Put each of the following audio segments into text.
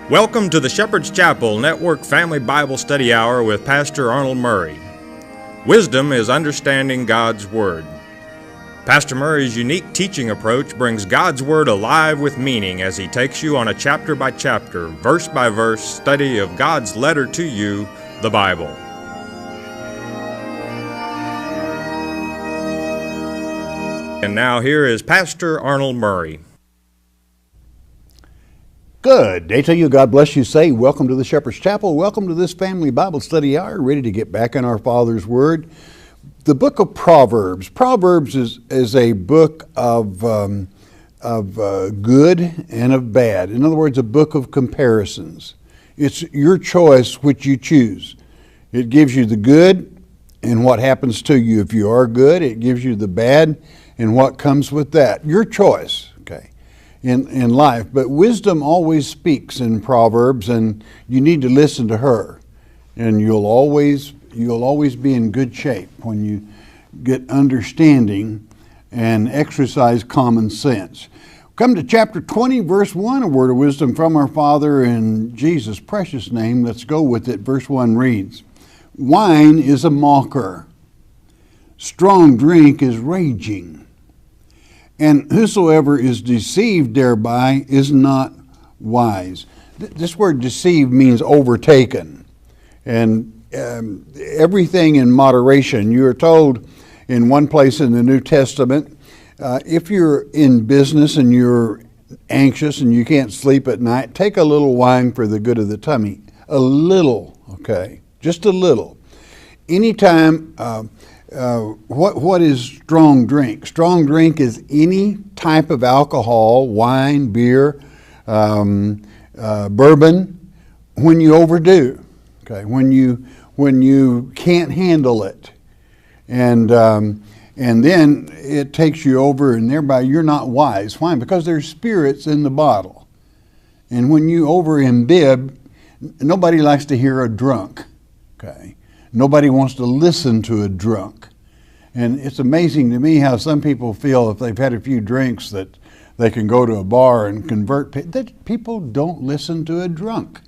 Welcome to the Shepherd's Chapel Network Family Bible Study Hour with Pastor Arnold Murray. Wisdom is understanding God's Word. Pastor Murray's unique teaching approach brings God's Word alive with meaning as he takes you on a chapter-by-chapter, verse-by-verse study of God's letter to you, the Bible. And now here is Pastor Arnold Murray. Good day to you. God bless you. Say, welcome to the Shepherd's Chapel. Welcome to this family Bible study hour, ready to get back in our Father's Word. The book of Proverbs. Proverbs is a book of good and of bad. In other words, a book of comparisons. It's your choice which you choose. It gives you the good and what happens to you if you are good. It gives you the bad and what comes with that. Your choice. Okay. In life, but wisdom always speaks in Proverbs, and you need to listen to her, and you'll always be in good shape when you get understanding and exercise common sense. Come to chapter 20, verse 1, a word of wisdom from our Father in Jesus' precious name. Let's go with it. Verse 1 reads, "Wine is a mocker, strong drink is raging. And whosoever is deceived thereby is not wise." This word deceive means overtaken. And everything in moderation. You are told in one place in the New Testament, if you're in business and you're anxious and you can't sleep at night, take a little wine for the good of the tummy. A little, okay? Just a little. Anytime... What is strong drink? Strong drink is any type of alcohol, wine, beer, bourbon, when you overdo, okay, when you can't handle it, and then it takes you over, and thereby you're not wise. Why? Because there's spirits in the bottle, and when you over imbibe, nobody likes to hear a drunk, okay. Nobody wants to listen to a drunk. And it's amazing to me how some people feel if they've had a few drinks that they can go to a bar and convert. That people don't listen to a drunk.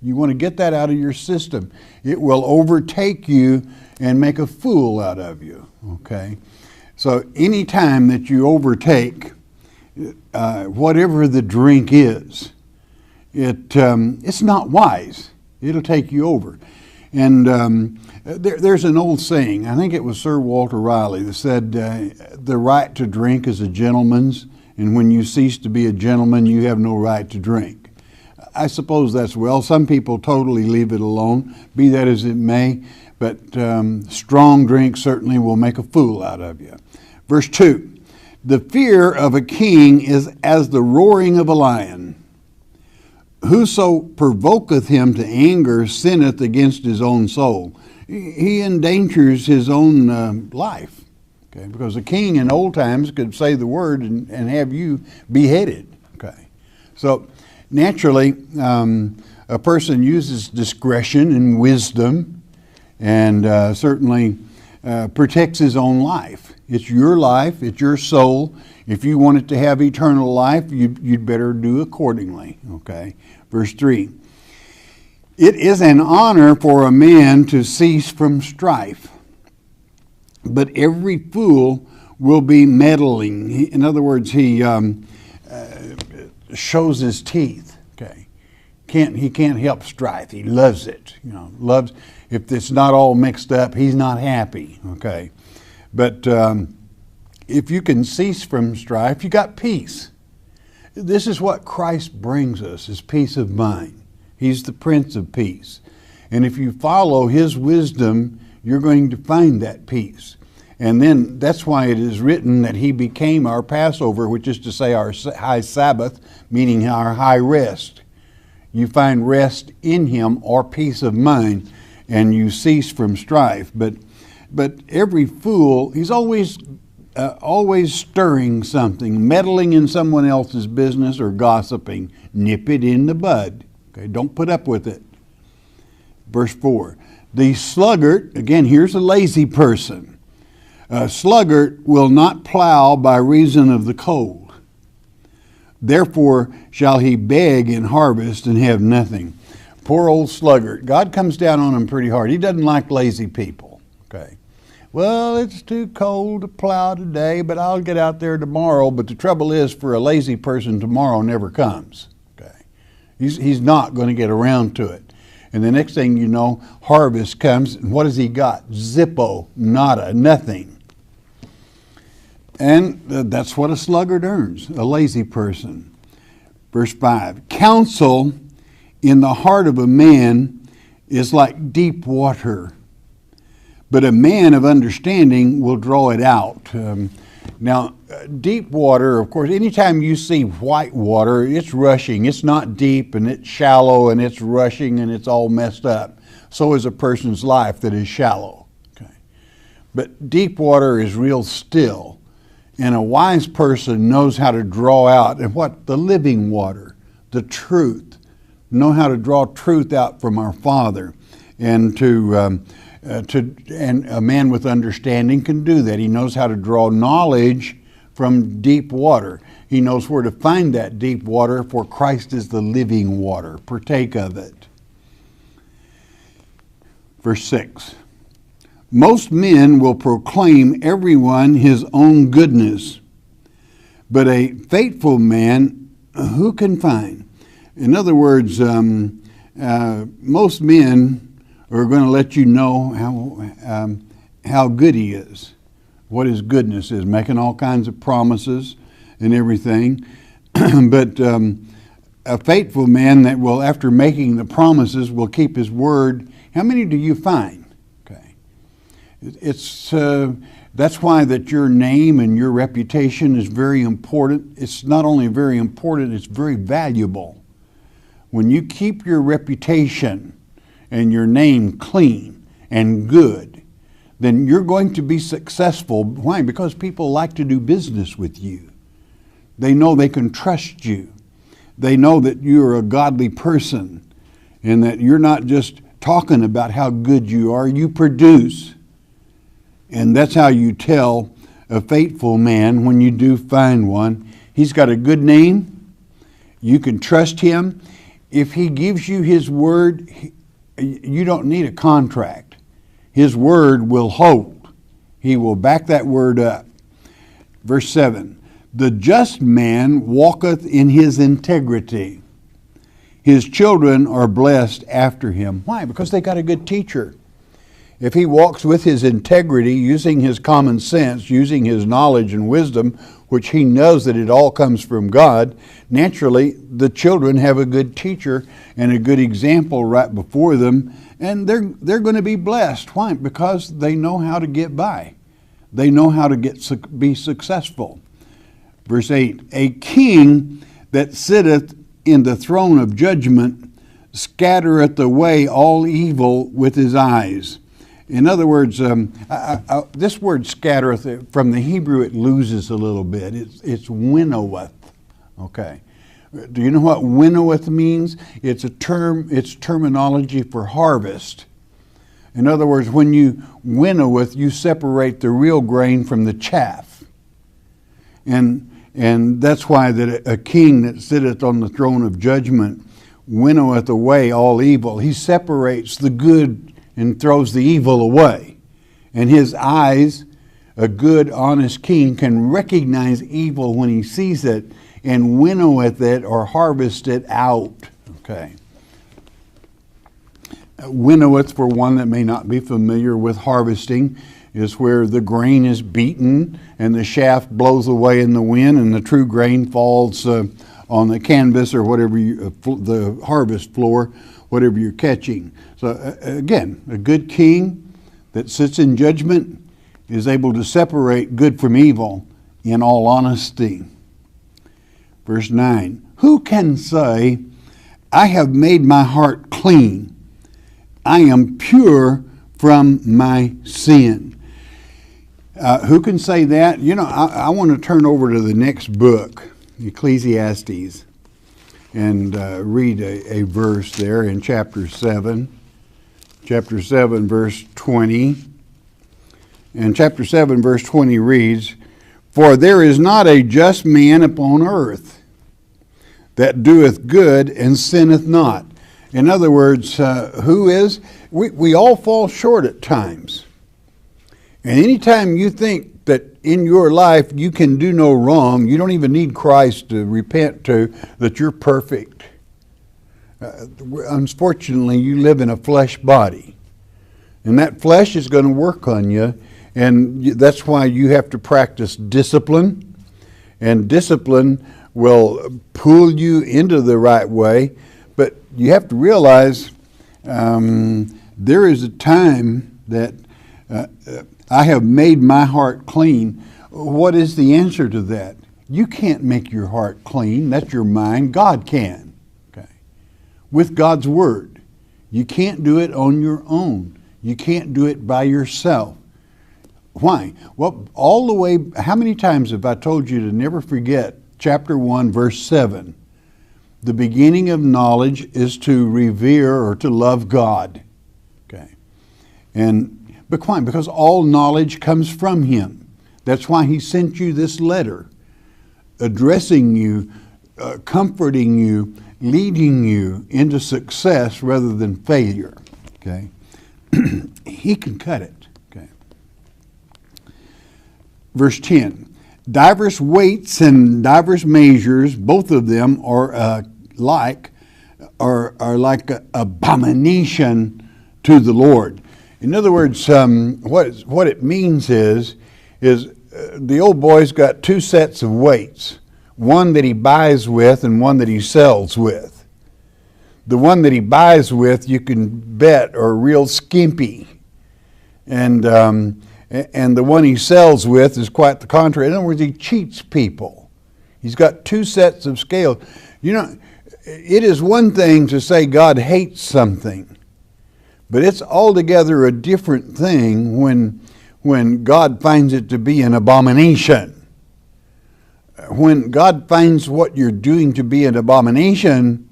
You want to get that out of your system. It will overtake you and make a fool out of you. Okay? So any time that you overtake, whatever the drink is, it's not wise. It'll take you over. And there's an old saying, I think it was Sir Walter Raleigh, that said, the right to drink is a gentleman's, and when you cease to be a gentleman, you have no right to drink. I suppose that's well. Some people totally leave it alone, be that as it may, but strong drink certainly will make a fool out of you. Verse 2, "The fear of a king is as the roaring of a lion. Whoso provoketh him to anger sinneth against his own soul." He endangers his own life. Okay, because a king in old times could say the word and have you beheaded. Okay, so naturally, a person uses discretion and wisdom, and certainly protects his own life. It's your life. It's your soul. If you want it to have eternal life, you'd better do accordingly. Okay. Verse 3, "It is an honor for a man to cease from strife, but every fool will be meddling." In other words, he shows his teeth. Okay, he can't help strife. He loves it. Loves. If it's not all mixed up, he's not happy. Okay, but if you can cease from strife, you got peace. This is what Christ brings us, is peace of mind. He's the Prince of Peace. And if you follow His wisdom, you're going to find that peace. And then that's why it is written that He became our Passover, which is to say our high Sabbath, meaning our high rest. You find rest in Him, or peace of mind, and you cease from strife. But every fool, he's always stirring something, meddling in someone else's business or gossiping. Nip it in the bud. Okay, don't put up with it. Verse 4, "The sluggard," again, here's a lazy person. "A sluggard will not plow by reason of the cold, Therefore shall he beg in harvest and have nothing. Poor old sluggard. God comes down on him pretty hard. He doesn't like lazy people. Okay. Well, it's too cold to plow today, but I'll get out there tomorrow. But the trouble is, for a lazy person, tomorrow never comes. Okay. He's not going to get around to it. And the next thing you know, harvest comes, and what has he got? Zippo, nada, nothing. And that's what a sluggard earns, a lazy person. Verse 5, counsel in the heart of a man is like deep water, but a man of understanding will draw it out. Now, deep water, of course, anytime you see white water, it's rushing. It's not deep, and it's shallow, and it's rushing, and it's all messed up. So is a person's life that is shallow. Okay. But deep water is real still. And a wise person knows how to draw out, and what? The living water, the truth. Know how to draw truth out from our Father. And and a man with understanding can do that. He knows how to draw knowledge from deep water. He knows where to find that deep water, for Christ is the living water. Partake of it. Verse 6. Most men will proclaim everyone his own goodness, but a faithful man who can find? In other words, most men are going to let you know how good he is, what his goodness is, making all kinds of promises and everything. But a faithful man that will, after making the promises, will keep his word. How many do you find? That's why that your name and your reputation is very important. It's not only very important, it's very valuable. When you keep your reputation and your name clean and good, then you're going to be successful. Why? Because people like to do business with you. They know they can trust you. They know that you're a godly person and that you're not just talking about how good you are, you produce. And that's how you tell a faithful man when you do find one. He's got a good name. You can trust him. If he gives you his word, you don't need a contract. His word will hold. He will back that word up. Verse 7, the just man walketh in his integrity. His children are blessed after him. Why? Because they got a good teacher. If he walks with his integrity, using his common sense, using his knowledge and wisdom, which he knows that it all comes from God, naturally the children have a good teacher and a good example right before them, and they're going to be blessed. Why? Because they know how to get by. They know how to be successful. Verse 8, a king that sitteth in the throne of judgment scattereth away all evil with his eyes. In other words, this word scattereth, from the Hebrew it loses a little bit. It's winnoweth. Okay. Do you know what winnoweth means? It's terminology for harvest. In other words, when you winnoweth, you separate the real grain from the chaff. And that's why that a king that sitteth on the throne of judgment winnoweth away all evil. He separates the good and throws the evil away. And his eyes, a good, honest king, can recognize evil when he sees it and winnoweth it or harvest it out. Okay. Winnoweth, for one that may not be familiar with harvesting, is where the grain is beaten and the shaft blows away in the wind and the true grain falls on the canvas or whatever, the harvest floor, whatever you're catching. So again, a good king that sits in judgment is able to separate good from evil in all honesty. Verse 9, who can say, I have made my heart clean. I am pure from my sin. Who can say that? You know, I want to turn over to the next book, Ecclesiastes, and read a verse there in chapter 7. Chapter 7, verse 20. And chapter 7, verse 20 reads, for there is not a just man upon earth. that doeth good and sinneth not. In other words, who is? We all fall short at times. And anytime you think that in your life you can do no wrong, you don't even need Christ to repent to, that you're perfect. Unfortunately, you live in a flesh body. And that flesh is going to work on you. And that's why you have to practice discipline. And discipline will pull you into the right way. But you have to realize there is a time that I have made my heart clean. What is the answer to that? You can't make your heart clean. That's your mind. God can. Okay. With God's Word. You can't do it on your own. You can't do it by yourself. Why? Well, all the way, how many times have I told you to never forget chapter 1, verse 7? The beginning of knowledge is to revere or to love God. Okay. But why? Because all knowledge comes from Him. That's why He sent you this letter, addressing you, comforting you, leading you into success rather than failure. Okay. He can cut it. Okay. Verse 10. Divers weights and divers measures, both of them are like abomination to the Lord. In other words, what it means is the old boy's got two sets of weights, one that he buys with and one that he sells with. The one that he buys with, you can bet, are real skimpy, and the one he sells with is quite the contrary. In other words, he cheats people. He's got two sets of scales. You know, it is one thing to say God hates something, but it's altogether a different thing when God finds it to be an abomination. When God finds what you're doing to be an abomination,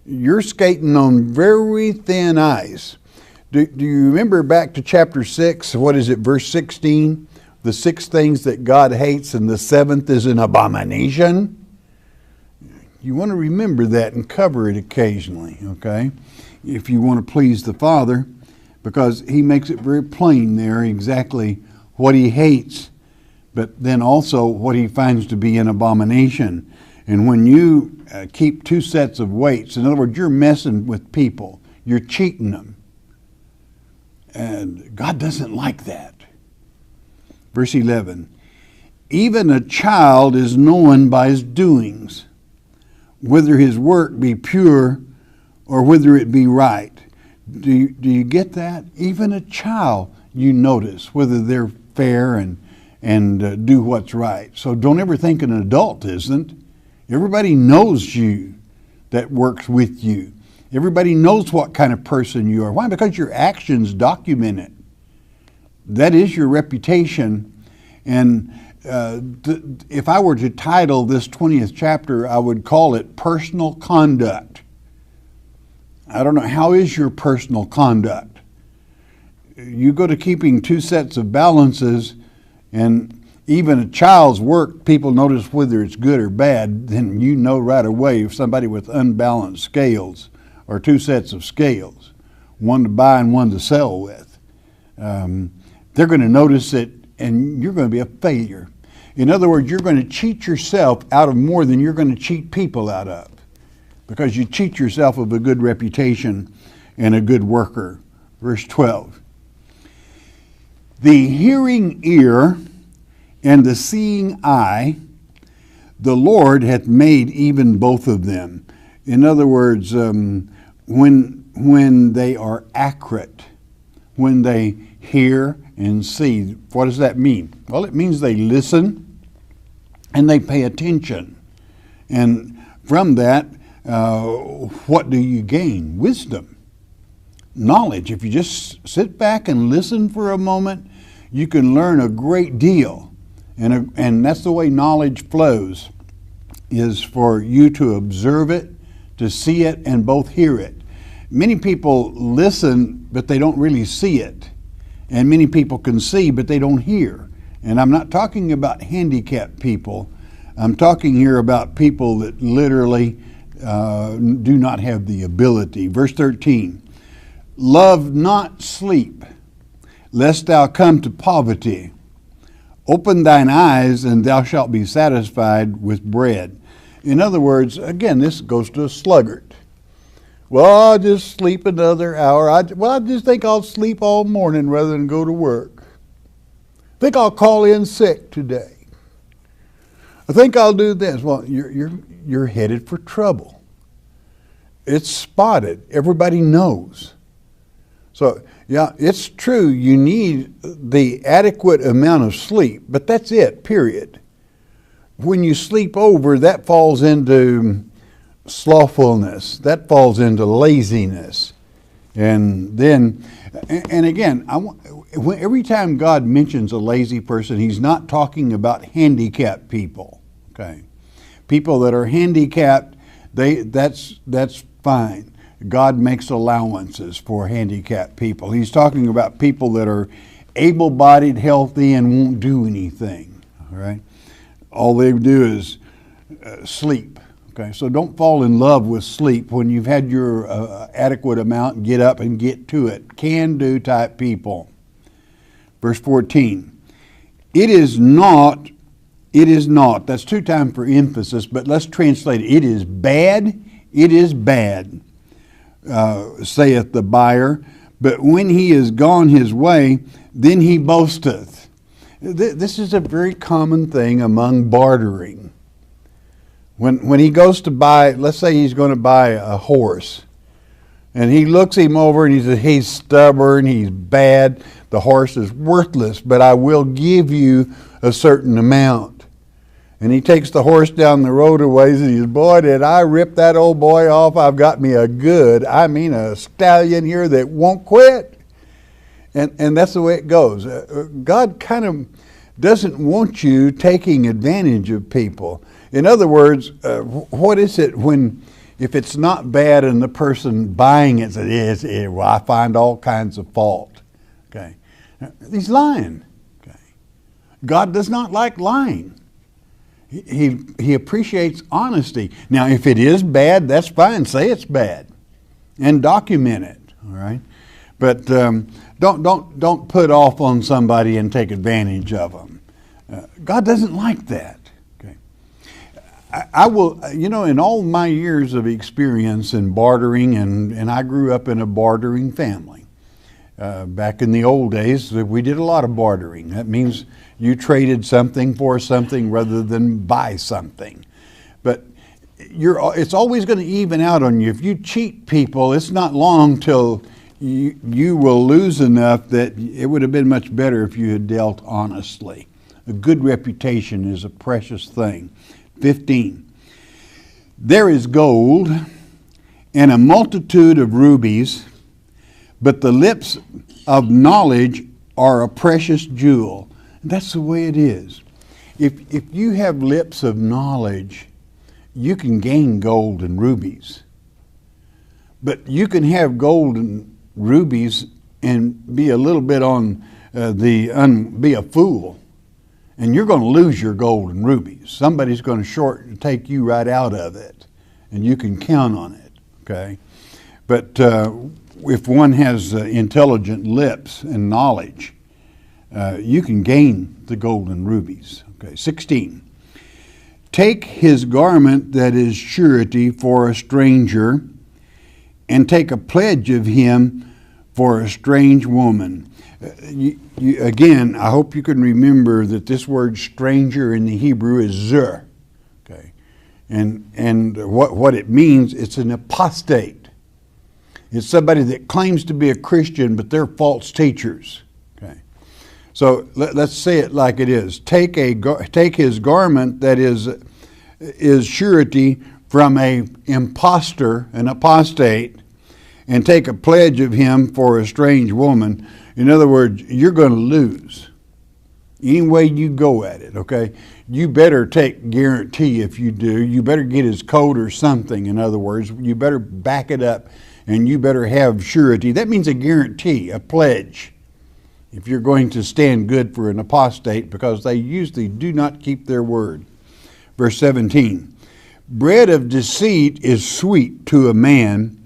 you're skating on very thin ice. Do you remember back to chapter 6, what is it, verse 16? The 6 things that God hates and the 7th is an abomination. You want to remember that and cover it occasionally, okay? If you want to please the Father, because He makes it very plain there exactly what He hates, but then also what He finds to be an abomination. And when you keep two sets of weights, in other words, you're messing with people, you're cheating them. And God doesn't like that. Verse 11, even a child is known by his doings, whether his work be pure or whether it be right. Do you get that? Even a child, you notice whether they're fair and do what's right. So don't ever think an adult isn't. Everybody knows you that works with you. Everybody knows what kind of person you are. Why? Because your actions document it. That is your reputation. And if I were to title this 20th chapter, I would call it Personal Conduct. I don't know, how is your personal conduct? You go to keeping two sets of balances, and even a child's work, people notice whether it's good or bad, then you know right away if somebody with unbalanced scales or two sets of scales, one to buy and one to sell with. They're going to notice it, and you're going to be a failure. In other words, you're going to cheat yourself out of more than you're going to cheat people out of, because you cheat yourself of a good reputation and a good worker. Verse 12. The hearing ear and the seeing eye, the Lord hath made even both of them. In other words, when they are accurate, when they hear and see, what does that mean? Well, it means they listen and they pay attention. And from that, what do you gain? Wisdom, knowledge. If you just sit back and listen for a moment, you can learn a great deal. And that's the way knowledge flows, is for you to observe it, to see it, and both hear it. Many people listen, but they don't really see it. And many people can see, but they don't hear. And I'm not talking about handicapped people. I'm talking here about people that literally do not have the ability. Verse 13, love not sleep, lest thou come to poverty. Open thine eyes, and thou shalt be satisfied with bread. In other words, again, this goes to a sluggard. Well, I'll just sleep another hour. I just think I'll sleep all morning rather than go to work. I think I'll call in sick today. I think I'll do this. Well, you're headed for trouble. It's spotted. Everybody knows. So, yeah, it's true. You need the adequate amount of sleep, but that's it, period. When you sleep over, that falls into slothfulness. That falls into laziness. And then, and again, every time God mentions a lazy person, He's not talking about handicapped people. Okay, people that are handicapped, that's fine. God makes allowances for handicapped people. He's talking about people that are able-bodied, healthy, and won't do anything. All right, all they do is sleep. Okay, so don't fall in love with sleep. When you've had your adequate amount, get up and get to it. Can-do type people. Verse 14, it is not, that's two times for emphasis, but let's translate it. It is bad, saith the buyer, but when he is gone his way, then he boasteth. This is a very common thing among bartering. When he goes to buy, let's say he's going to buy a horse, and he looks him over and he says, he's stubborn, he's bad, the horse is worthless, but I will give you a certain amount. And he takes the horse down the road a ways and he says, boy, did I rip that old boy off. I've got me a stallion here that won't quit. And that's the way it goes. God kind of doesn't want you taking advantage of people. In other words, what is it if it's not bad and the person buying it says, well, I find all kinds of fault. Okay, he's lying. Okay, God does not like lying. He appreciates honesty. Now, if it is bad, that's fine. Say it's bad, and document it. All right, but don't put off on somebody and take advantage of them. God doesn't like that. I will, in all my years of experience in bartering, and I grew up in a bartering family. Back in the old days, we did a lot of bartering. That means you traded something for something rather than buy something. But it's always going to even out on you. If you cheat people, it's not long till you will lose enough that it would have been much better if you had dealt honestly. A good reputation is a precious thing. 15. There is gold and a multitude of rubies, but the lips of knowledge are a precious jewel. That's the way it is. If you have lips of knowledge, you can gain gold and rubies. But you can have gold and rubies and be a little bit be a fool. And you're going to lose your gold and rubies. Somebody's going to take you right out of it. And you can count on it. Okay? But if one has intelligent lips and knowledge, you can gain the gold and rubies. Okay, 16. Take his garment that is surety for a stranger, and take a pledge of him for a strange woman. Again, I hope you can remember that this word stranger in the Hebrew is zur. Okay, and what it means, it's an apostate. It's somebody that claims to be a Christian, but they're false teachers. Okay, so let's say it like it is. Take his garment that is surety from an impostor, an apostate, and take a pledge of him for a strange woman. In other words, you're going to lose any way you go at it, okay? You better take guarantee if you do. You better get his coat or something, in other words. You better back it up, and you better have surety. That means a guarantee, a pledge, if you're going to stand good for an apostate, because they usually do not keep their word. Verse 17, Bread of deceit is sweet to a man,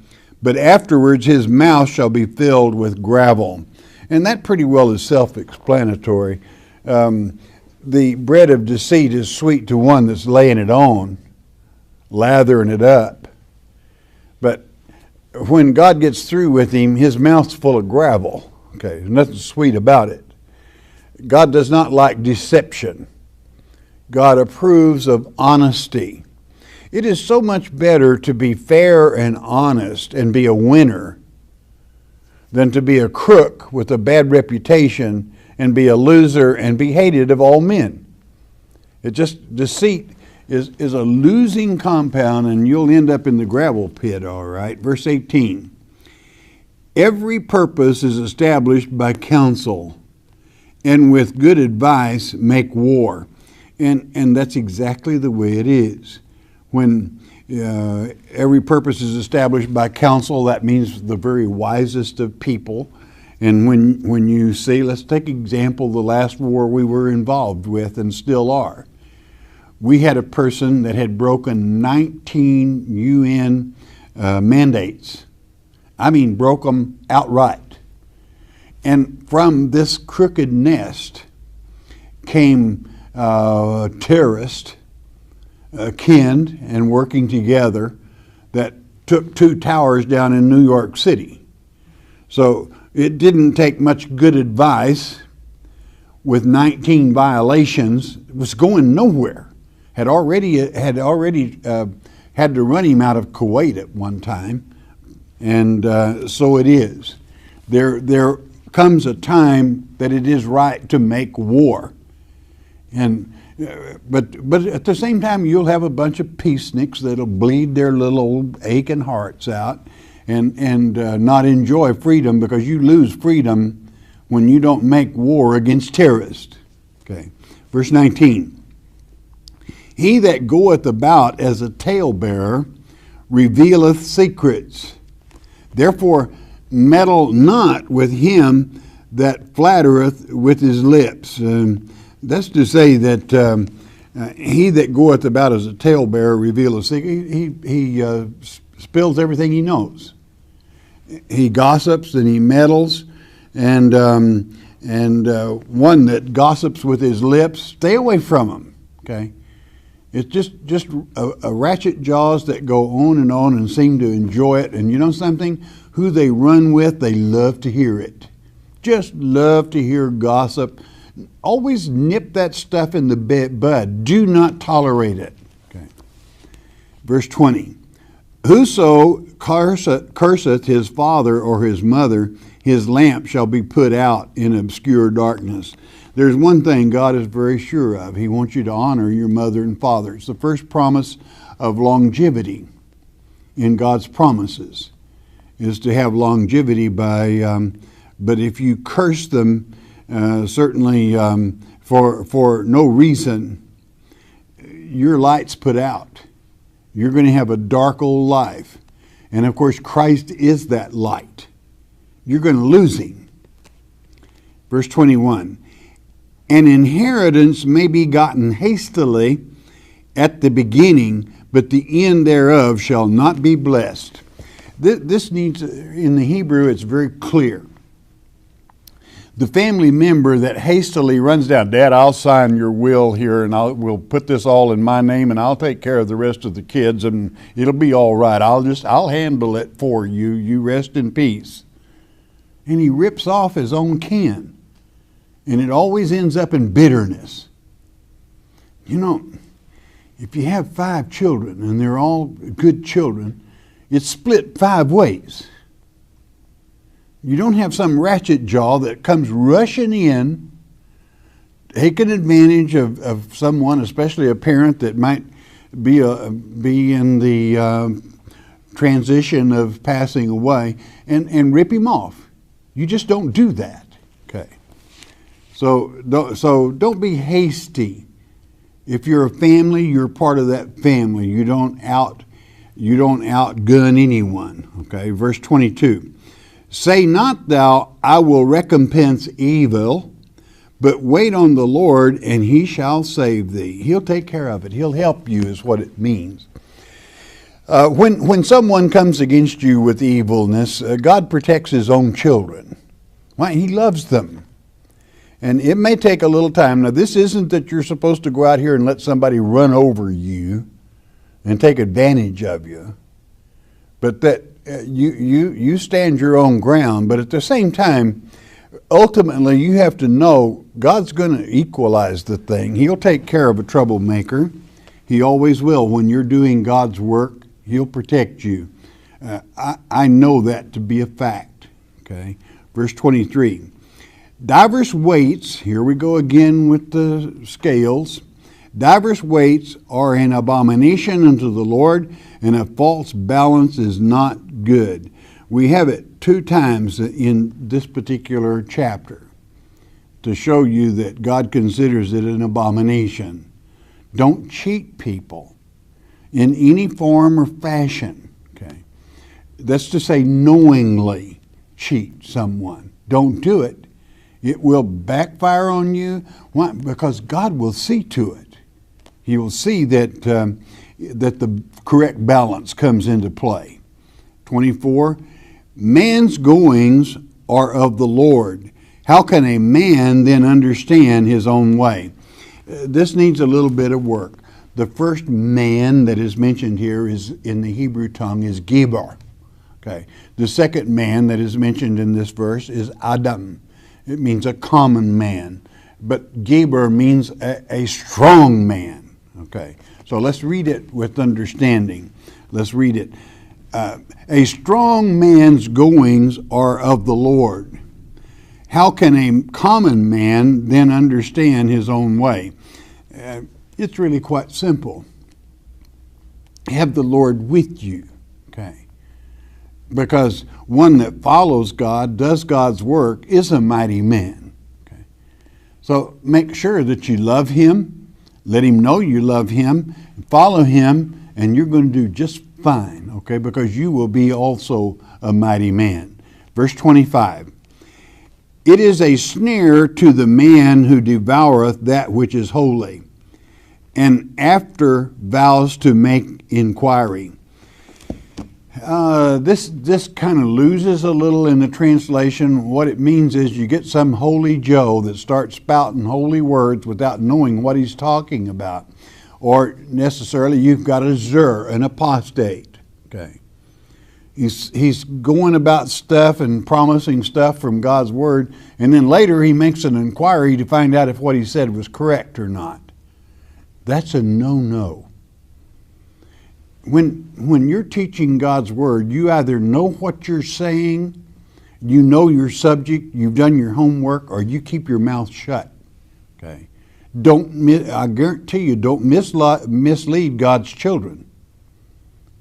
but afterwards his mouth shall be filled with gravel. And that pretty well is self-explanatory. The bread of deceit is sweet to one that's laying it on, lathering it up. But when God gets through with him, his mouth's full of gravel. Okay, there's nothing sweet about it. God does not like deception. God approves of honesty. It is so much better to be fair and honest and be a winner than to be a crook with a bad reputation and be a loser and be hated of all men. Deceit is a losing compound, and you'll end up in the gravel pit, all right. Verse 18. Every purpose is established by counsel, and with good advice make war. And that's exactly the way it is. When every purpose is established by counsel, that means the very wisest of people. And when you see, let's take example, the last war we were involved with and still are. We had a person that had broken 19 UN mandates. I mean, broke them outright. And from this crooked nest came terrorists, kinned and working together, that took 2 towers down in New York City. So it didn't take much good advice with 19 violations. It was going nowhere. Had already had to run him out of Kuwait at one time, and so it is. There comes a time that it is right to make war, and but at the same time you'll have a bunch of peaceniks that'll bleed their little old aching hearts out and not enjoy freedom, because you lose freedom when you don't make war against terrorists. Okay, verse 19. He that goeth about as a talebearer revealeth secrets. Therefore meddle not with him that flattereth with his lips. That's to say that he that goeth about as a talebearer revealeth secrets. He spills everything he knows. He gossips and he meddles, and one that gossips with his lips, stay away from him. Okay. It's just a ratchet jaws that go on and seem to enjoy it. And you know something? Who they run with, they love to hear it. Just love to hear gossip. Always nip that stuff in the bud. Do not tolerate it. Okay. Verse 20. Whoso curseth his father or his mother, his lamp shall be put out in obscure darkness. There's one thing God is very sure of. He wants you to honor your mother and father. It's the first promise of longevity in God's promises, is to have longevity by, but if you curse them, certainly for no reason, your light's put out. You're going to have a dark old life. And of course, Christ is that light. You're going to lose him. Verse 21. An inheritance may be gotten hastily at the beginning, but the end thereof shall not be blessed. This needs, in the Hebrew, it's very clear. The family member that hastily runs down, Dad, I'll sign your will here, and we'll put this all in my name, and I'll take care of the rest of the kids, and it'll be all right. I'll handle it for you. You rest in peace. And he rips off his own kin. And it always ends up in bitterness. You know, if you have 5 children and they're all good children, it's split 5 ways. You don't have some ratchet jaw that comes rushing in, taking advantage of someone, especially a parent that might be in the transition of passing away, and rip him off. You just don't do that. Okay. So don't be hasty. If you're a family, you're part of that family. You don't outgun anyone. Okay, verse 22. Say not thou, I will recompense evil, but wait on the Lord, and he shall save thee. He'll take care of it. He'll help you, is what it means. When someone comes against you with evilness, God protects his own children. Why? He loves them. And it may take a little time. Now, this isn't that you're supposed to go out here and let somebody run over you and take advantage of you, but that you stand your own ground. But at the same time, ultimately, you have to know God's going to equalize the thing. He'll take care of a troublemaker. He always will. When you're doing God's work, He'll protect you. I know that to be a fact. Okay, verse 23. Divers weights, here we go again with the scales. Divers weights are an abomination unto the Lord, and a false balance is not good. We have it 2 times in this particular chapter to show you that God considers it an abomination. Don't cheat people in any form or fashion. Okay, that's to say knowingly cheat someone. Don't do it. It will backfire on you. Why? Because God will see to it. He will see that that the correct balance comes into play. 24, man's goings are of the Lord. How can a man then understand his own way? This needs a little bit of work. The first man that is mentioned here is in the Hebrew tongue is Geber. Okay. The second man that is mentioned in this verse is Adam. It means a common man. But Geber means a strong man. Okay. So let's read it with understanding. Let's read it. A strong man's goings are of the Lord. How can a common man then understand his own way? It's really quite simple. Have the Lord with you. Okay. Because one that follows God, does God's work, is a mighty man. Okay. So make sure that you love Him, let Him know you love Him, follow Him, and you're going to do just fine, okay, because you will be also a mighty man. Verse 25, it is a snare to the man who devoureth that which is holy, and after vows to make inquiry. This kind of loses a little in the translation. What it means is you get some holy Joe that starts spouting holy words without knowing what he's talking about. Or necessarily you've got a zer, an apostate. Okay. He's going about stuff and promising stuff from God's word, and then later he makes an inquiry to find out if what he said was correct or not. That's a no-no. When you're teaching God's word, you either know what you're saying, you know your subject, you've done your homework, or you keep your mouth shut. Okay. I guarantee you, don't mislead God's children,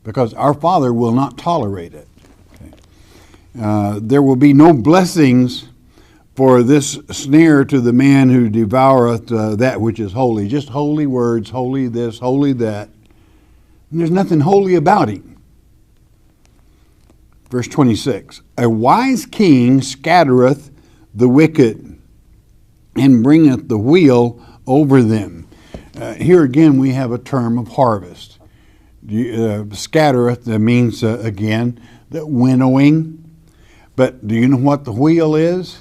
because our Father will not tolerate it. Okay. There will be no blessings for this snare to the man who devoureth that which is holy. Just holy words, holy this, holy that. And there's nothing holy about him. Verse 26, a wise king scattereth the wicked and bringeth the wheel over them. Here again we have a term of harvest. Scattereth means, again, the winnowing. But do you know what the wheel is?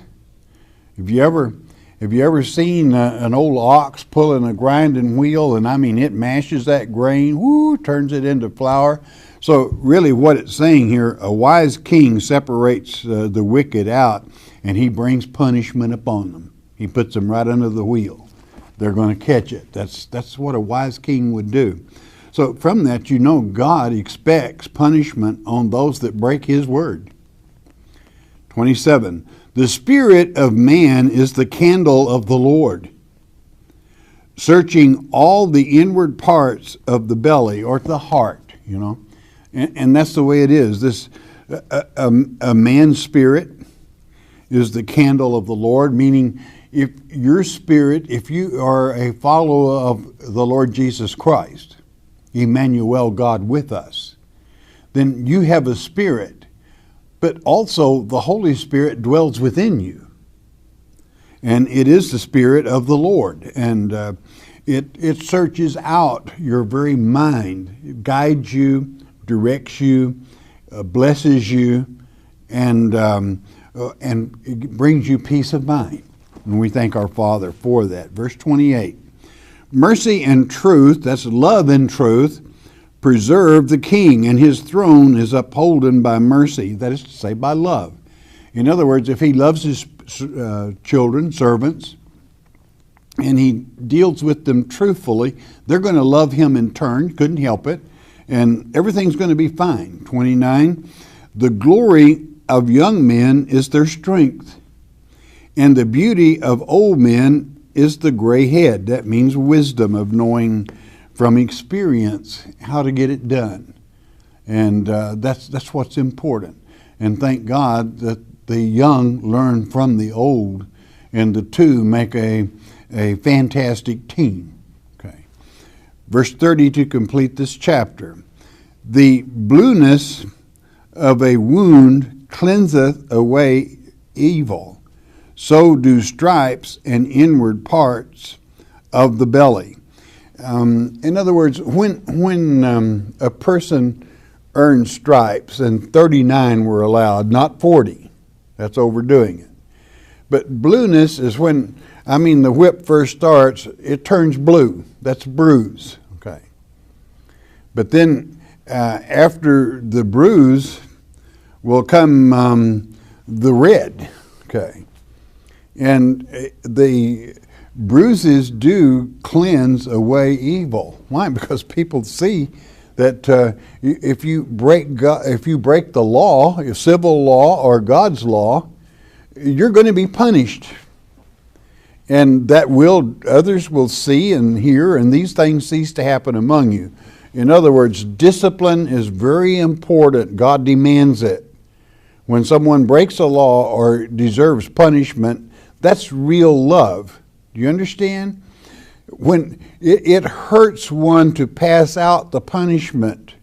Have you ever seen an old ox pulling a grinding wheel? And I mean, it mashes that grain, turns it into flour. So really what it's saying here, a wise king separates the wicked out, and he brings punishment upon them. He puts them right under the wheel. They're going to catch it. That's what a wise king would do. So from that, you know God expects punishment on those that break His word. 27. The spirit of man is the candle of the Lord, searching all the inward parts of the belly, or the heart, you know. And that's the way it is. This a man's spirit is the candle of the Lord, meaning if your spirit, if you are a follower of the Lord Jesus Christ, Emmanuel, God with us, then you have a spirit. But also the Holy Spirit dwells within you. And it is the Spirit of the Lord. And it searches out your very mind. It guides you, directs you, blesses you, and it brings you peace of mind. And we thank our Father for that. Verse 28. Mercy and truth, that's love and truth, preserve the king, and his throne is upholden by mercy. That is to say, by love. In other words, if he loves his children, servants, and he deals with them truthfully, they're going to love him in turn. Couldn't help it. And everything's going to be fine. 29. The glory of young men is their strength, and the beauty of old men is the gray head. That means wisdom of knowing from experience how to get it done. And that's what's important. And thank God that the young learn from the old, and the two make a fantastic team. Okay. Verse 30 to complete this chapter. The blueness of a wound cleanseth away evil. So do stripes and inward parts of the belly. In other words, when a person earned stripes, and 39 were allowed, not 40. That's overdoing it. But blueness is when, the whip first starts, it turns blue. That's bruise. Okay. But then after the bruise will come the red. Okay. And the bruises do cleanse away evil. Why? Because people see that if you break the law, civil law or God's law, you're going to be punished. And that others will see and hear, and these things cease to happen among you. In other words, discipline is very important. God demands it. When someone breaks a law or deserves punishment, that's real love. Do you understand? When it hurts one to pass out the punishment,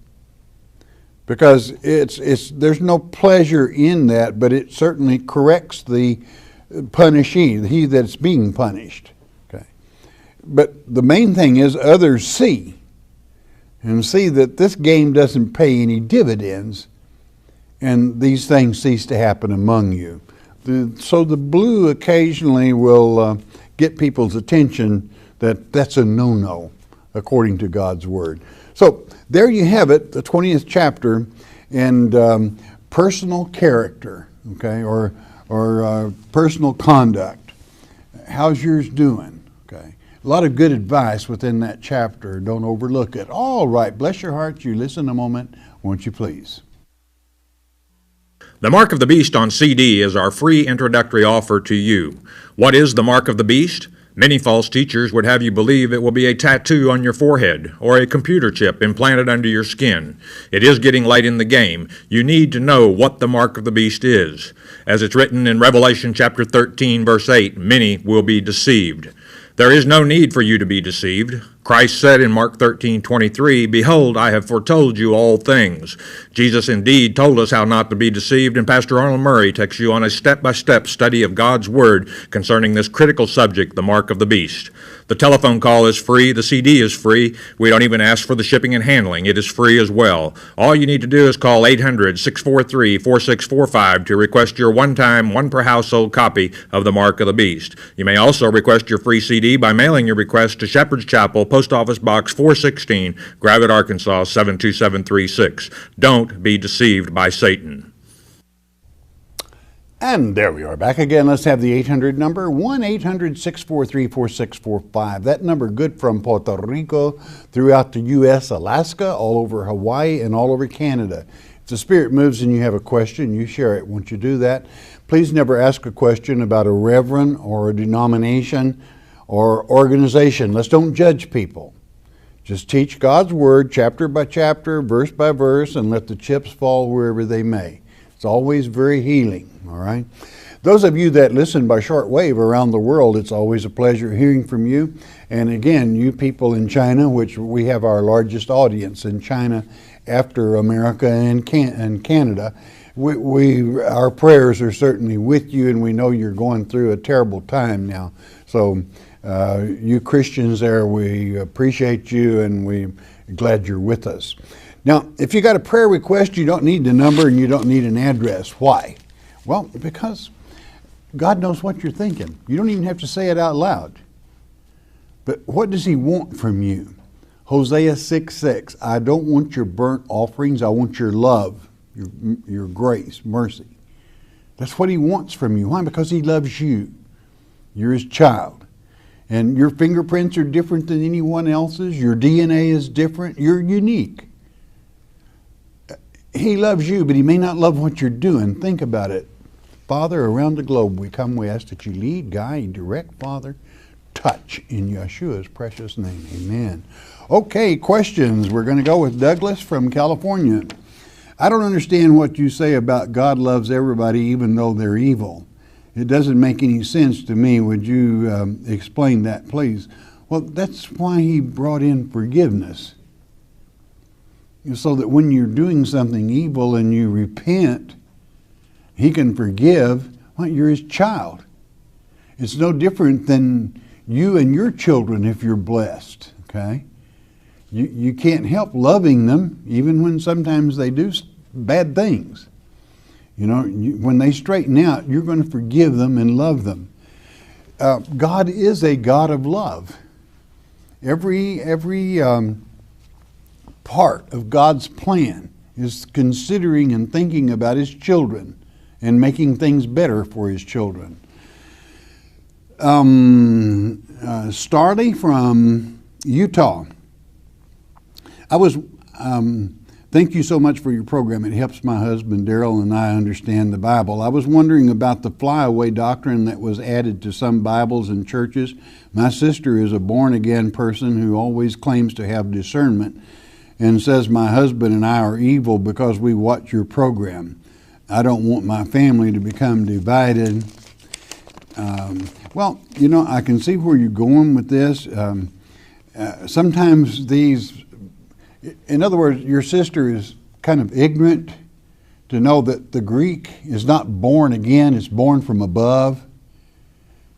because there's no pleasure in that, but it certainly corrects the punishee, he that's being punished. Okay. But the main thing is others see that this game doesn't pay any dividends, and these things cease to happen among you. So the blue occasionally will get people's attention that's a no-no according to God's Word. So there you have it, the 20th chapter, and personal character, okay, or personal conduct. How's yours doing? Okay, a lot of good advice within that chapter. Don't overlook it. All right, bless your hearts. You listen a moment, won't you please? The Mark of the Beast on CD is our free introductory offer to you. What is the Mark of the Beast? Many false teachers would have you believe it will be a tattoo on your forehead or a computer chip implanted under your skin. It is getting late in the game. You need to know what the Mark of the Beast is. As it's written in Revelation chapter 13, verse 8, many will be deceived. There is no need for you to be deceived. Christ said in Mark 13:23, "Behold, I have foretold you all things." Jesus indeed told us how not to be deceived, and Pastor Arnold Murray takes you on a step-by-step study of God's Word concerning this critical subject, the Mark of the Beast. The telephone call is free. The CD is free. We don't even ask for the shipping and handling. It is free as well. All you need to do is call 800-643-4645 to request your one-time, one-per-household copy of the Mark of the Beast. You may also request your free CD by mailing your request to Shepherd's Chapel, Post Office Box 416, Gravette, Arkansas 72736. Don't be deceived by Satan. And there we are back again. Let's have the 800 number, 1-800-643-4645. That number good from Puerto Rico, throughout the U.S., Alaska, all over Hawaii, and all over Canada. If the Spirit moves and you have a question, you share it. Once you do that, please never ask a question about a reverend or a denomination or organization. Let's don't judge people. Just teach God's Word chapter by chapter, verse by verse, and let the chips fall wherever they may. It's always very healing, all right? Those of you that listen by shortwave around the world, it's always a pleasure hearing from you. And again, you people in China, which we have our largest audience in China after America and Canada, our prayers are certainly with you, and we know you're going through a terrible time now. So you Christians there, we appreciate you, and we're glad you're with us. Now, if you got a prayer request, you don't need the number and you don't need an address. Why? Well, because God knows what you're thinking. You don't even have to say it out loud. But what does he want from you? Hosea 6:6, I don't want your burnt offerings. I want your love, your grace, mercy. That's what he wants from you. Why? Because he loves you. You're his child. And your fingerprints are different than anyone else's. Your DNA is different. You're unique. He loves you, but he may not love what you're doing. Think about it. Father, around the globe we come, we ask that you lead, guide, direct, Father. Touch in Yeshua's precious name. Amen. Okay, questions. We're going to go with Douglas from California. I don't understand what you say about God loves everybody even though they're evil. It doesn't make any sense to me. Would you explain that, please? Well, that's why he brought in forgiveness. So that when you're doing something evil and you repent, he can forgive. Well, you're his child. It's no different than you and your children if you're blessed, okay? You can't help loving them even when sometimes they do bad things. You know, when they straighten out, you're going to forgive them and love them. God is a God of love. Every part of God's plan is considering and thinking about his children and making things better for his children. Starley from Utah. Thank you so much for your program. It helps my husband Daryl and I understand the Bible. I was wondering about the flyaway doctrine that was added to some Bibles and churches. My sister is a born-again person who always claims to have discernment and says my husband and I are evil because we watch your program. I don't want my family to become divided. Well, you know, I can see where you're going with this. Sometimes in other words, your sister is kind of ignorant to know that the Greek is not born again, it's born from above.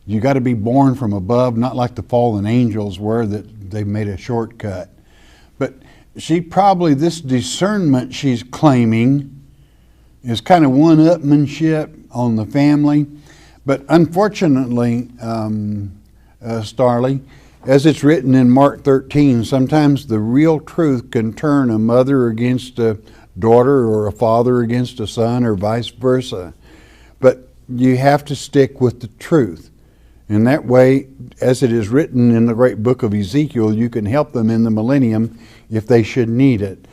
You got to be born from above, not like the fallen angels were, that they made a shortcut. But this discernment she's claiming is kind of one-upmanship on the family. But unfortunately, Starley, as it's written in Mark 13, sometimes the real truth can turn a mother against a daughter or a father against a son or vice versa. But you have to stick with the truth. And that way, as it is written in the great book of Ezekiel, you can help them in the millennium if they should need it.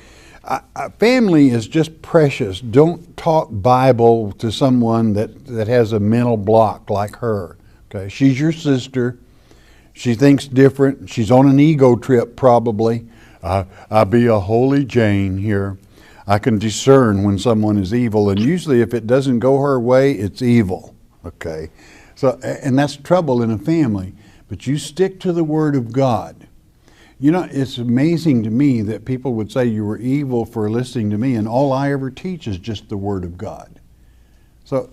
Family is just precious. Don't talk Bible to someone that has a mental block like her. Okay, she's your sister. She thinks different. She's on an ego trip probably. I be a holy Jane here. I can discern when someone is evil, and usually if it doesn't go her way, it's evil. Okay, so and that's trouble in a family. But you stick to the Word of God. You know, it's amazing to me that people would say you were evil for listening to me, and all I ever teach is just the Word of God. So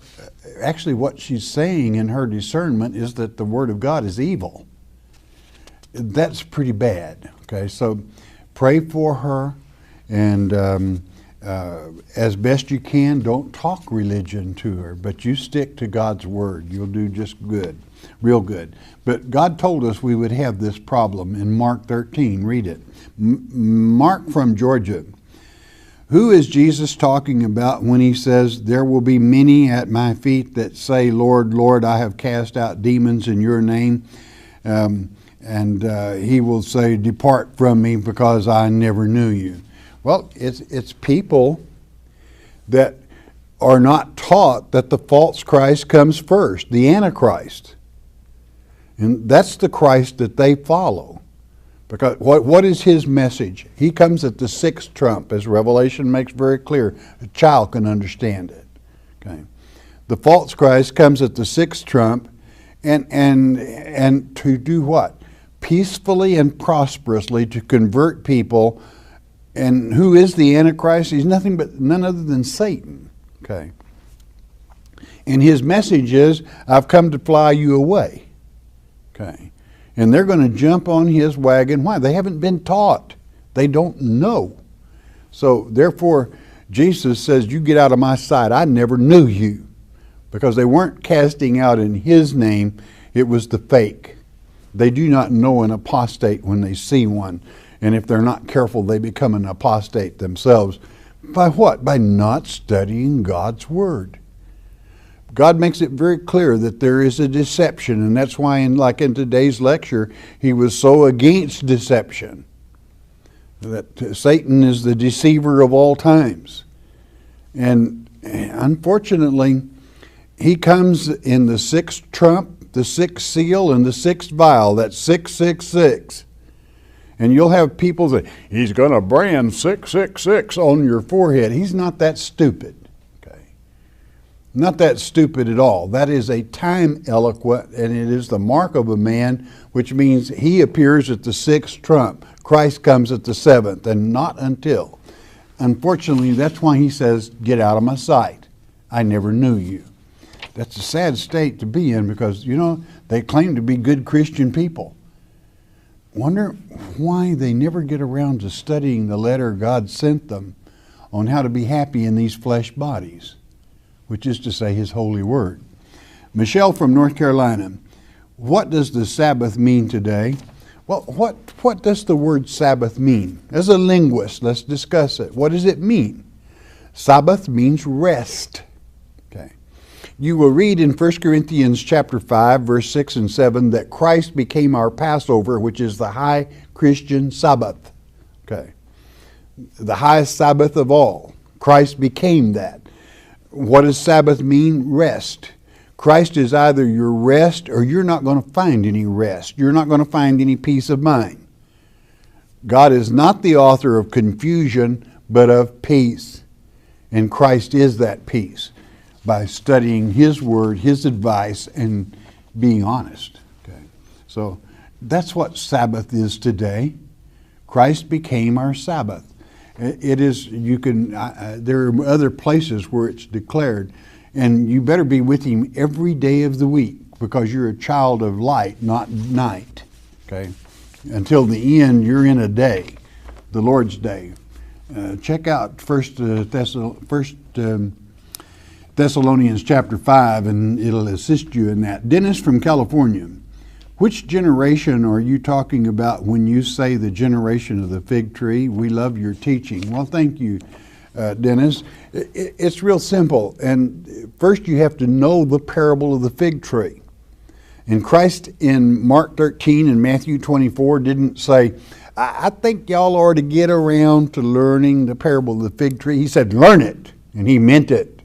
actually what she's saying in her discernment is that the Word of God is evil. That's pretty bad. Okay, so pray for her, and as best you can, don't talk religion to her, but you stick to God's Word. You'll do just good, real good. But God told us we would have this problem in Mark 13. Read it. Mark from Georgia. Who is Jesus talking about when he says, there will be many at my feet that say, Lord, Lord, I have cast out demons in your name. And he will say, depart from me because I never knew you. Well, it's people that are not taught that the false Christ comes first, the Antichrist. And that's the Christ that they follow. Because what is his message? He comes at the sixth trump, as Revelation makes very clear. A child can understand it. Okay. The false Christ comes at the sixth trump, and to do what? Peacefully and prosperously to convert people. And who is the Antichrist? He's none other than Satan. Okay. And his message is, I've come to fly you away. Okay. And they're going to jump on his wagon. Why? They haven't been taught. They don't know. So therefore, Jesus says, you get out of my sight. I never knew you. Because they weren't casting out in his name. It was the fake. They do not know an apostate when they see one. And if they're not careful, they become an apostate themselves. By what? By not studying God's Word. God makes it very clear that there is a deception. And that's why, in today's lecture, he was so against deception. That Satan is the deceiver of all times. And unfortunately, he comes in the sixth trump, the sixth seal, and the sixth vial. That's 666. And you'll have people say, he's going to brand 666 on your forehead. He's not that stupid. Okay, not that stupid at all. That is a time eloquent, and it is the mark of a man, which means he appears at the sixth trump. Christ comes at the seventh, and not until. Unfortunately, that's why he says, get out of my sight. I never knew you. That's a sad state to be in because, they claim to be good Christian people. Wonder why they never get around to studying the letter God sent them on how to be happy in these flesh bodies, which is to say his holy word. Michelle from North Carolina, what does the Sabbath mean today? Well, what does the word Sabbath mean? As a linguist, let's discuss it. What does it mean? Sabbath means rest. Okay. You will read in 1 Corinthians chapter 5, verse 6 and 7, that Christ became our Passover, which is the high Christian Sabbath. Okay. The highest Sabbath of all. Christ became that. What does Sabbath mean? Rest. Christ is either your rest or you're not going to find any rest. You're not going to find any peace of mind. God is not the author of confusion, but of peace. And Christ is that peace by studying his word, his advice, and being honest. Okay. So that's what Sabbath is today. Christ became our Sabbath. It is, there are other places where it's declared, and you better be with him every day of the week because you're a child of light, not night. Okay. Until the end, you're in a day, the Lord's day. Check out First Thessalonians chapter 5, and it'll assist you in that. Dennis from California, which generation are you talking about when you say the generation of the fig tree? We love your teaching. Well, thank you, Dennis. It's real simple. And first you have to know the parable of the fig tree. And Christ in Mark 13 and Matthew 24 didn't say, I think y'all ought to get around to learning the parable of the fig tree. He said, learn it. And he meant it.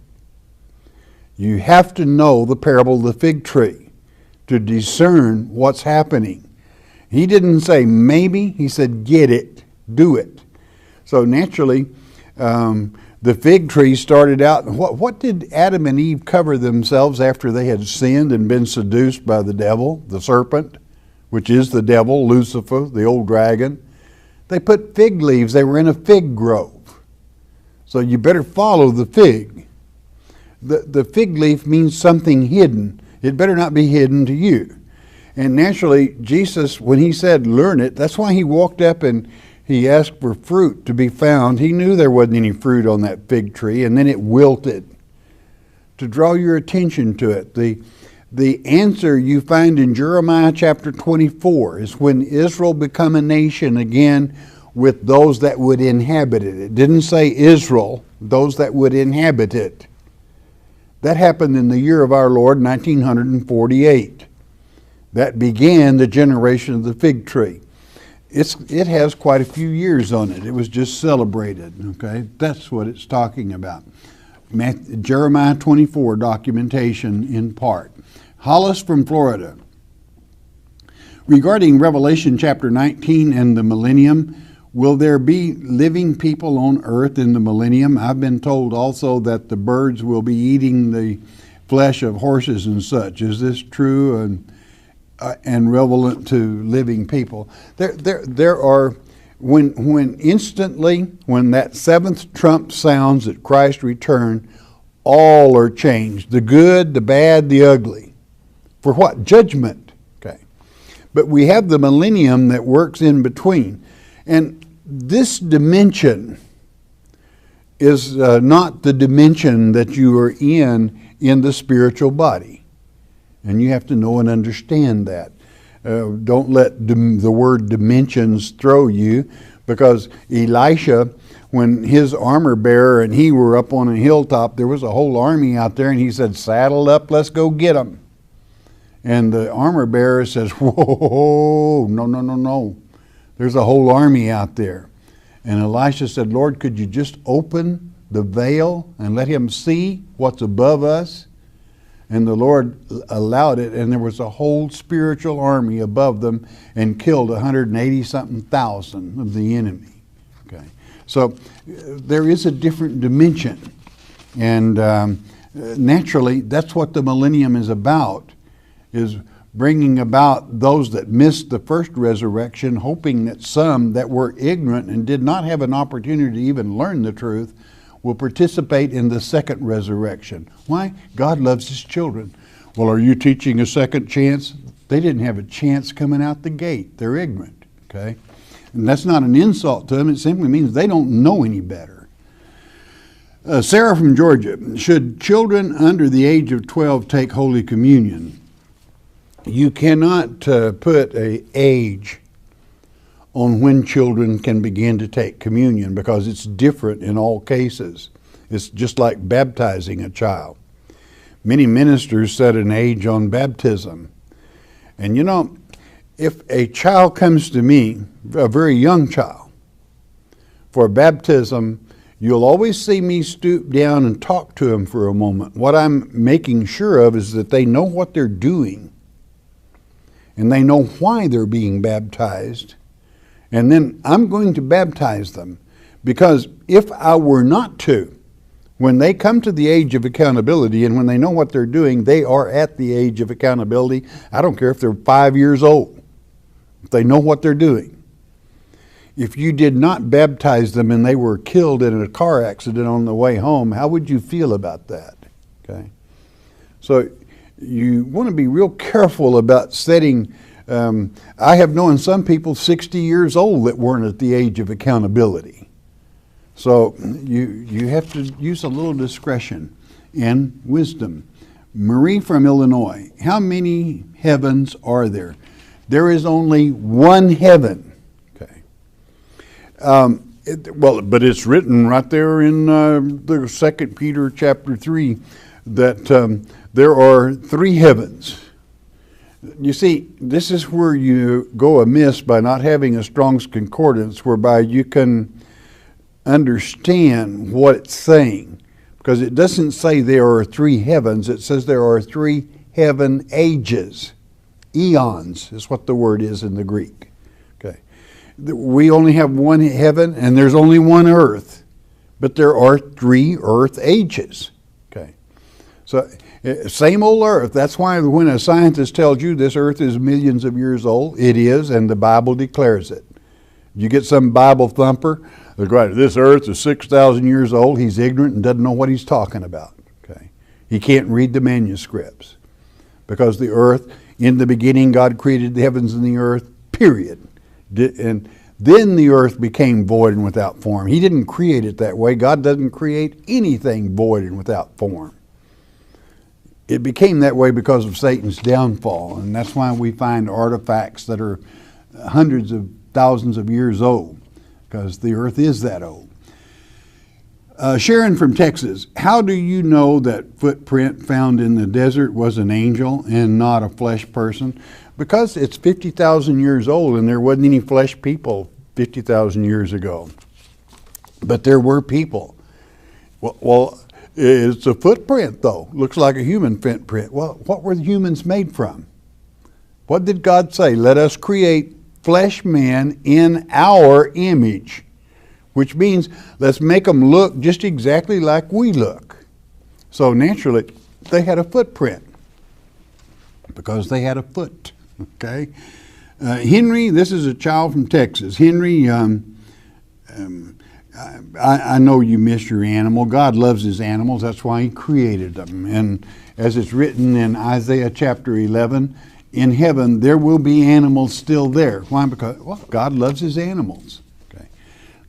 You have to know the parable of the fig tree to discern what's happening. He didn't say maybe. He said, get it. Do it. So naturally, the fig tree started out. What did Adam and Eve cover themselves after they had sinned and been seduced by the devil, the serpent, which is the devil, Lucifer, the old dragon? They put fig leaves. They were in a fig grove. So you better follow the fig. The fig leaf means something hidden. It better not be hidden to you. And naturally, Jesus, when he said, learn it, that's why he walked up and he asked for fruit to be found. He knew there wasn't any fruit on that fig tree, and then it wilted. To draw your attention to it, the answer you find in Jeremiah chapter 24 is when Israel become a nation again with those that would inhabit it. It didn't say Israel, those that would inhabit it. That happened in the year of our Lord, 1948. That began the generation of the fig tree. It has quite a few years on it. It was just celebrated, okay? That's what it's talking about. Jeremiah 24 documentation in part. Hollis from Florida. Regarding Revelation chapter 19 and the millennium, will there be living people on earth in the millennium? I've been told also that the birds will be eating the flesh of horses and such. Is this true and relevant to living people? There are, when instantly, when that seventh trump sounds at Christ's return, all are changed. The good, the bad, the ugly. For what? Judgment. Okay. But we have the millennium that works in between. And this dimension is not the dimension that you are in the spiritual body. And you have to know and understand that. Don't let the word dimensions throw you, because Elisha, when his armor bearer and he were up on a hilltop, there was a whole army out there, and he said, "Saddle up, let's go get them." And the armor bearer says, "Whoa, no, no, no, no. There's a whole army out there." And Elisha said, "Lord, could you just open the veil and let him see what's above us?" And the Lord allowed it, and there was a whole spiritual army above them and killed 180-something thousand of the enemy. Okay, so there is a different dimension. And naturally, that's what the millennium is about, is bringing about those that missed the first resurrection, hoping that some that were ignorant and did not have an opportunity to even learn the truth will participate in the second resurrection. Why? God loves his children. Well, are you teaching a second chance? They didn't have a chance coming out the gate. They're ignorant, okay? And that's not an insult to them. It simply means they don't know any better. Sarah from Georgia: should children under the age of 12 take Holy Communion? You cannot put an age on when children can begin to take communion, because it's different in all cases. It's just like baptizing a child. Many ministers set an age on baptism. And you know, if a child comes to me, a very young child, for baptism, you'll always see me stoop down and talk to them for a moment. What I'm making sure of is that they know what they're doing, and they know why they're being baptized. And then I'm going to baptize them, because if I were not to, when they come to the age of accountability and when they know what they're doing, they are at the age of accountability. I don't care if they're 5 years old, if they know what they're doing. If you did not baptize them and they were killed in a car accident on the way home, how would you feel about that? Okay, so you want to be real careful about setting. I have known some people 60 years old that weren't at the age of accountability. So you have to use a little discretion and wisdom. Marie from Illinois: how many heavens are there? There is only one heaven. Okay. But it's written right there in the 2 Peter chapter 3 that there are three heavens. You see, this is where you go amiss by not having a Strong's Concordance, whereby you can understand what it's saying. Because it doesn't say there are three heavens, it says there are three heaven ages. Eons is what the word is in the Greek. Okay. We only have one heaven and there's only one earth, but there are three earth ages. Okay. So same old earth. That's why when a scientist tells you this earth is millions of years old, it is, and the Bible declares it. You get some Bible thumper, they're going, this earth is 6,000 years old. He's ignorant and doesn't know what he's talking about. Okay, he can't read the manuscripts, because the earth, in the beginning God created the heavens and the earth, period. And then the earth became void and without form. He didn't create it that way. God doesn't create anything void and without form. It became that way because of Satan's downfall, and that's why we find artifacts that are hundreds of thousands of years old, because the earth is that old. Sharon from Texas: how do you know that footprint found in the desert was an angel and not a flesh person? Because it's 50,000 years old and there wasn't any flesh people 50,000 years ago. But there were people. Well, it's a footprint, though. Looks like a human footprint. Well, what were the humans made from? What did God say? Let us create flesh man in our image, which means let's make them look just exactly like we look. So naturally, they had a footprint because they had a foot. Okay, Henry, this is a child from Texas. Henry, I know you miss your animal. God loves his animals. That's why he created them. And as it's written in Isaiah chapter 11, in heaven there will be animals still there. Why? Because, well, God loves his animals. Okay.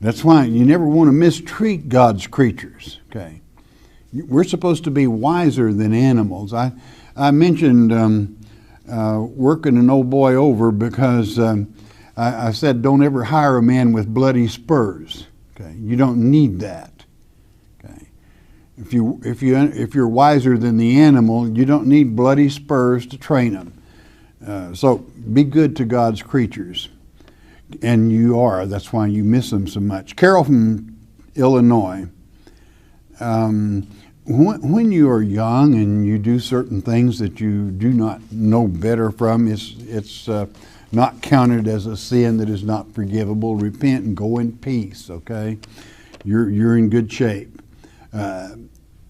That's why you never want to mistreat God's creatures. Okay, we're supposed to be wiser than animals. I mentioned working an old boy over because I said don't ever hire a man with bloody spurs. Okay, you don't need that. Okay, if you're wiser than the animal, you don't need bloody spurs to train them. So be good to God's creatures. And you are. That's why you miss them so much. Carol from Illinois. When you are young and you do certain things that you do not know better from, it's not counted as a sin that is not forgivable. Repent and go in peace. Okay, you're in good shape.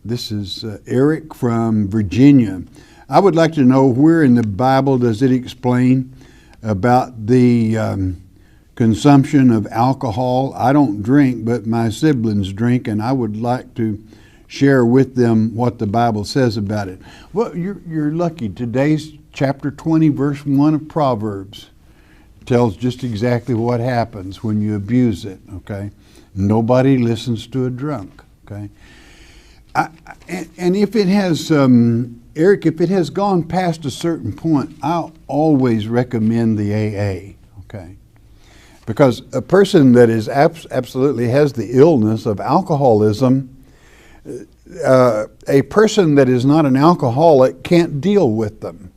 This is Eric from Virginia. I would like to know where in the Bible does it explain about the consumption of alcohol. I don't drink, but my siblings drink, and I would like to share with them what the Bible says about it. Well, you're lucky. Today's chapter 20, verse 1 of Proverbs tells just exactly what happens when you abuse it, okay? Nobody listens to a drunk, okay? And if it has, Eric, if it has gone past a certain point, I'll always recommend the AA, okay? Because a person that is absolutely has the illness of alcoholism, a person that is not an alcoholic can't deal with them.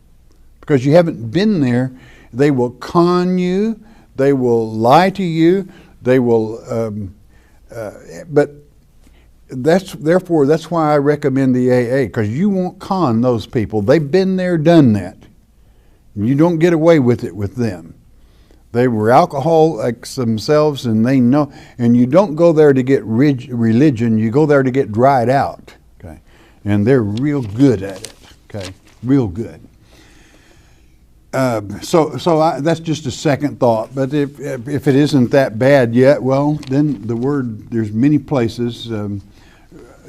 Because you haven't been there, they will con you, they will lie to you, they will, but that's why I recommend the AA, because you won't con those people. They've been there, done that. You don't get away with it with them. They were alcoholics themselves, and they know. And you don't go there to get religion. You go there to get dried out. Okay, and they're real good at it. Okay, real good. So that's just a second thought. But if it isn't that bad yet, well, then the word, there's many places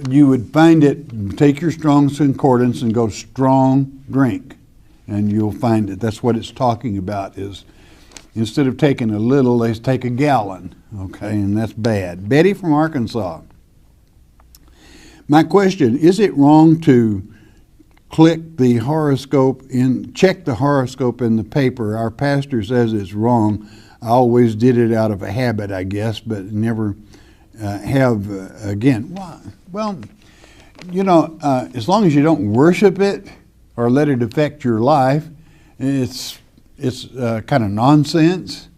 you would find it. Take your Strong's Concordance and go strong drink, and you'll find it. That's what it's talking about. Is instead of taking a little, they take a gallon, okay, and that's bad. Betty from Arkansas. My question, is it wrong to check the horoscope in the paper? Our pastor says it's wrong. I always did it out of a habit, I guess, but never have again. Well, you know, as long as you don't worship it or let it affect your life, it's kind of nonsense.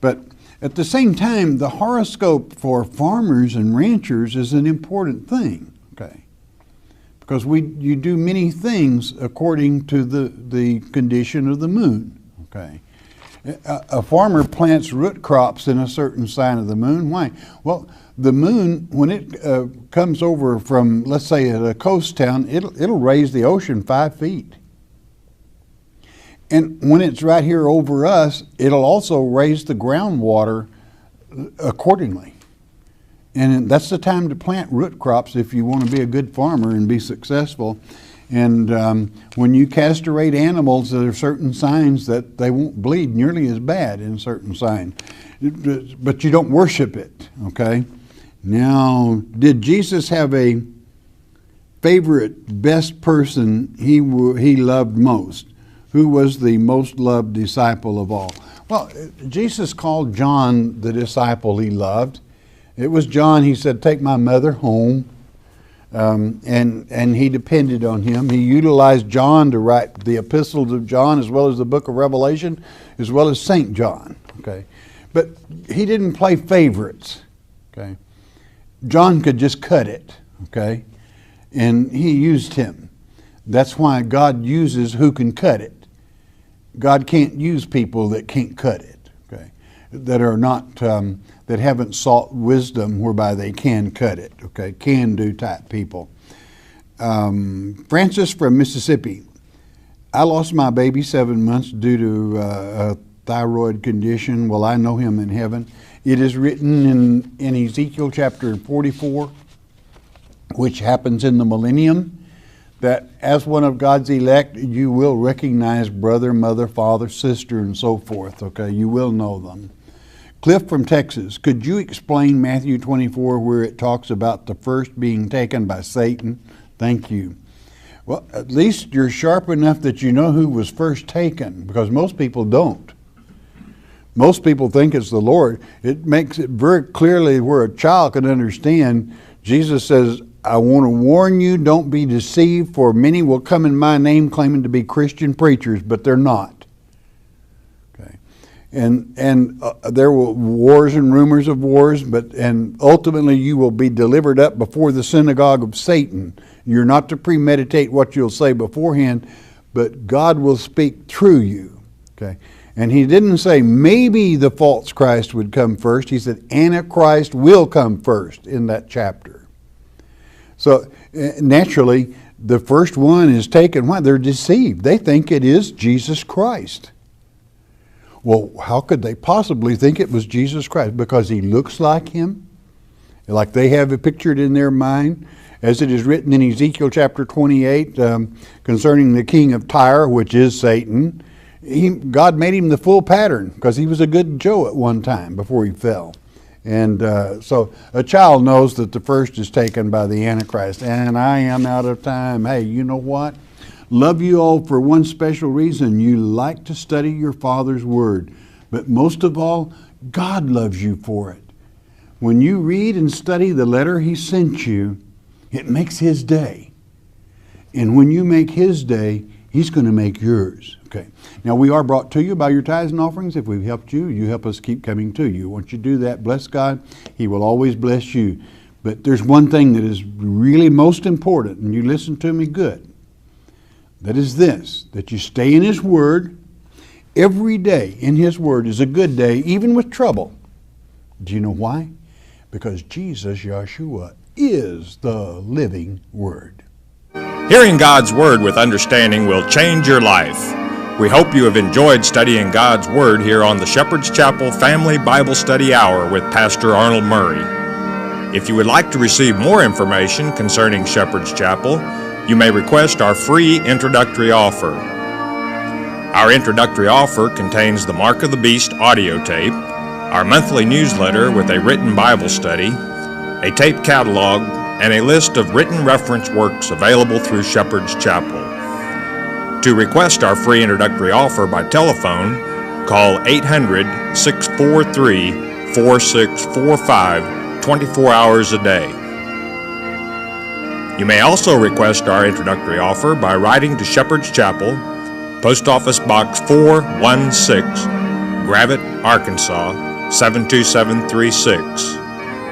But at the same time, the horoscope for farmers and ranchers is an important thing, okay? Because you do many things according to the condition of the moon, okay? A farmer plants root crops in a certain sign of the moon. Why? Well, the moon, when it comes over from, let's say, a coast town, it'll raise the ocean 5 feet. And when it's right here over us, it'll also raise the groundwater accordingly. And that's the time to plant root crops if you want to be a good farmer and be successful. And when you castrate animals, there are certain signs that they won't bleed nearly as bad in certain signs. But you don't worship it, okay? Now, did Jesus have a favorite, best person he loved most? Who was the most loved disciple of all? Well, Jesus called John the disciple he loved. It was John. He said, take my mother home. And he depended on him. He utilized John to write the epistles of John as well as the book of Revelation, as well as St. John. Okay, but he didn't play favorites. Okay, John could just cut it. Okay, and he used him. That's why God uses who can cut it. God can't use people that can't cut it. Okay, that are not that haven't sought wisdom whereby they can cut it. Okay, can do type people. Francis from Mississippi. I lost my baby 7 months due to a thyroid condition. Well, I know him in heaven. It is written in Ezekiel chapter 44, which happens in the millennium, that as one of God's elect, you will recognize brother, mother, father, sister, and so forth. Okay, you will know them. Cliff from Texas, could you explain Matthew 24 where it talks about the first being taken by Satan? Thank you. Well, at least you're sharp enough that you know who was first taken, because most people don't. Most people think it's the Lord. It makes it very clearly where a child can understand. Jesus says, I want to warn you, don't be deceived, for many will come in my name claiming to be Christian preachers, but they're not. Okay, and there will wars and rumors of wars, and ultimately you will be delivered up before the synagogue of Satan. You're not to premeditate what you'll say beforehand, but God will speak through you. Okay, and he didn't say maybe the false Christ would come first. He said Antichrist will come first in that chapter. So naturally, the first one is taken. Why? They're deceived. They think it is Jesus Christ. Well, how could they possibly think it was Jesus Christ? Because he looks like him, like they have it pictured in their mind, as it is written in Ezekiel chapter 28 concerning the king of Tyre, which is Satan. God made him the full pattern because he was a good Joe at one time before he fell. And so a child knows that the first is taken by the Antichrist. And I am out of time. Hey, you know what? Love you all for one special reason. You like to study your Father's Word. But most of all, God loves you for it. When you read and study the letter he sent you, it makes his day. And when you make his day, he's going to make yours. Okay. Now, we are brought to you by your tithes and offerings. If we've helped you, you help us keep coming to you. Once you do that, bless God. He will always bless you. But there's one thing that is really most important, and you listen to me good. That is this, that you stay in his Word. Every day in his Word is a good day, even with trouble. Do you know why? Because Jesus, Yeshua, is the living Word. Hearing God's Word with understanding will change your life. We hope you have enjoyed studying God's Word here on the Shepherd's Chapel Family Bible Study Hour with Pastor Arnold Murray. If you would like to receive more information concerning Shepherd's Chapel, you may request our free introductory offer. Our introductory offer contains the Mark of the Beast audio tape, our monthly newsletter with a written Bible study, a tape catalog, and a list of written reference works available through Shepherd's Chapel. To request our free introductory offer by telephone, call 800-643-4645 24 hours a day. You may also request our introductory offer by writing to Shepherd's Chapel, Post Office Box 416, Gravette, Arkansas 72736.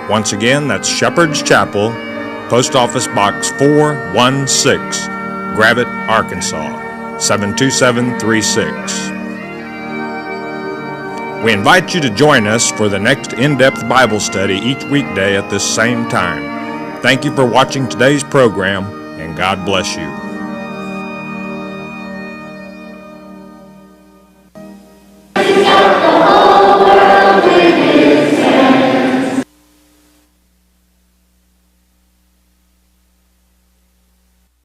Once again, that's Shepherd's Chapel, Post Office Box 416, Gravette, Arkansas 72736. We invite you to join us for the next in-depth Bible study each weekday at this same time. Thank you for watching today's program, and God bless you.